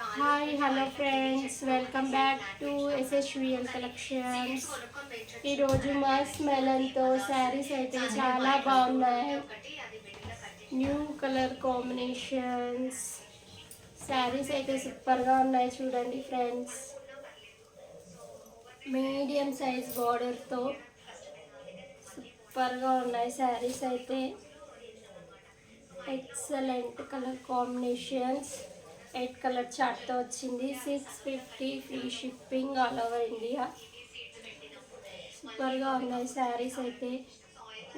Hi hello friends, welcome back to SSVL collections. ఈరోజు మస్ మెలన్తో శారీస్ అయితే చాలా బాగున్నాయి. న్యూ కలర్ కాంబినేషన్స్ శారీస్ అయితే సూపర్గా ఉన్నాయి. చూడండి ఫ్రెండ్స్, మీడియం సైజ్ బార్డర్తో సూపర్గా ఉన్నాయి శారీస్ అయితే. Excellent colour combinations. 8 కలర్ చార్ట్తో వచ్చింది. 650 free shipping all over India. సూపర్గా ఉన్నాయి శారీస్ అయితే.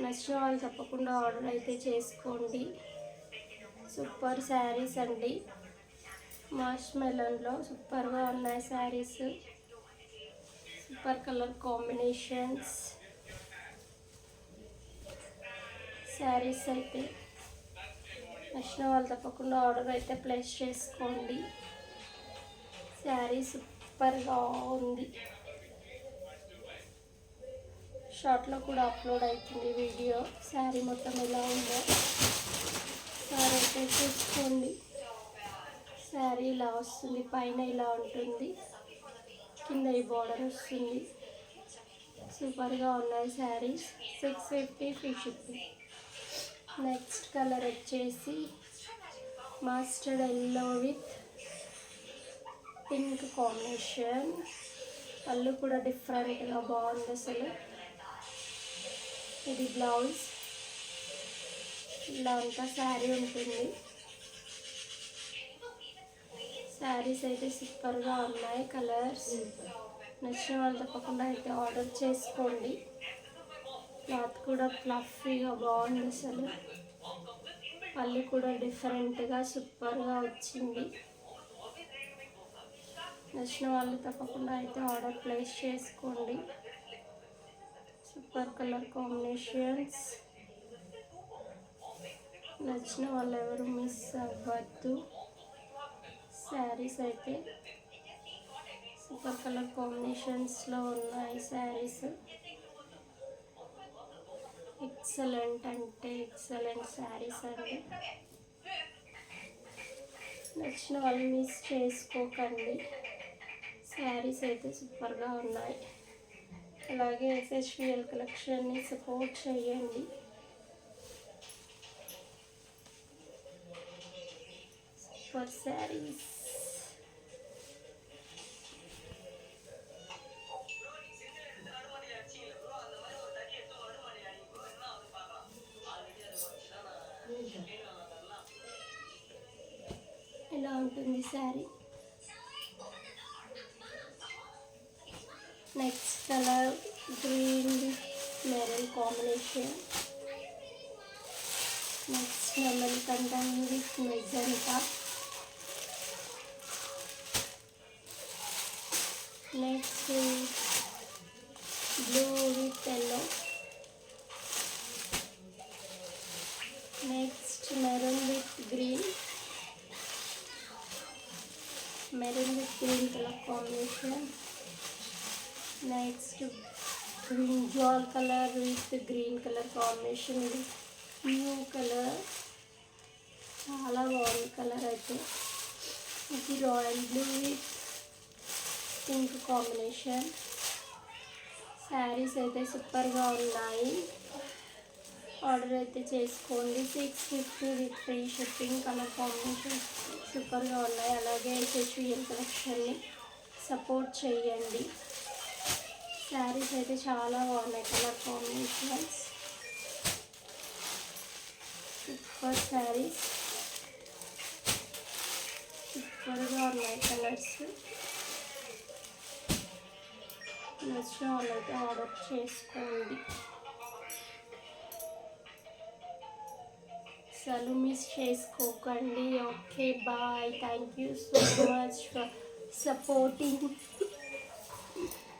నచ్చిన వాళ్ళు తప్పకుండా ఆర్డర్ అయితే చేసుకోండి. సూపర్ శారీస్ అండి. మాస్ మెలన్లో సూపర్గా ఉన్నాయి saris. Super colour combinations saris అయితే. నచ్చిన వాళ్ళు తప్పకుండా ఆర్డర్ అయితే ప్లేస్ చేసుకోండి. శారీ సూపర్గా ఉంది. షార్ట్లో కూడా అప్లోడ్ అవుతుంది వీడియో. శారీ మొత్తం ఎలా ఉందో శారీ అయితే చూసుకోండి. శారీ ఇలా వస్తుంది, పైన ఇలా ఉంటుంది, కింద ఈ బార్డర్ వస్తుంది. సూపర్గా ఉన్నాయి saris. 650 free shipping. Next colour వచ్చేసి mustard yellow with pink combination. పళ్ళు కూడా డిఫరెంట్గా బాగుంది అసలు. ఇది బ్లౌజ్. ఇలా అంతా శారీ ఉంటుంది. శారీస్ అయితే సూపర్గా ఉన్నాయి. కలర్స్ నచ్చిన వాళ్ళు తప్పకుండా అయితే ఆర్డర్ చేసుకోండి. క్లాత్ కూడా ఫ్లఫీగా బాగుంది అసలు. పళ్ళు కూడా డిఫరెంట్గా సూపర్గా వచ్చింది. నచ్చిన వాళ్ళు తప్పకుండా అయితే ఆర్డర్ ప్లేస్ చేసుకోండి. Super colour combinations. నచ్చిన వాళ్ళు ఎవరు మిస్ అవ్వద్దు. శారీస్ అయితే సూపర్ కలర్ కాంబినేషన్స్లో ఉన్నాయి శారీస్. ఎక్సలెంట్ అంటే ఎక్సలెంట్ శారీస్ అండి. నచ్చిన వాళ్ళు మిస్ చేసుకోకండి. శారీస్ అయితే సూపర్గా ఉన్నాయి. అలాగే ఎస్ఎస్విఎల్ కలెక్షన్ని సపోర్ట్ చేయండి. సూపర్ శారీస్. ఇలా ఉంటుంది sari. Next colour green maroon combination. Next నెమలి కంఠం with magenta. Next blue with yellow. Next maroon with green. Maroon with green colour combination. Next brinjal colour with green colour combination. ఇది న్యూ కలర్, చాలా బాగుంది colour అయితే. ఇది royal blue with pink combination. Saris అయితే సూపర్గా ఉన్నాయి. ఆర్డర్ అయితే చేసుకోండి. 650 with free shipping. Colour combination సూపర్గా ఉన్నాయి. అలాగే ఎస్ఎస్విఎల్ కలెక్షన్ని సపోర్ట్ చేయండి. శారీస్ అయితే చాలా బాగున్నాయి. Colour combinations super saris. సూపర్గా ఉన్నాయి కలర్స్. నచ్చిన వాళ్ళైతే ఆర్డర్ చేసుకోండి. అసలు మిస్ చేసుకోకండి. Okay bye. Thank you so much for supporting.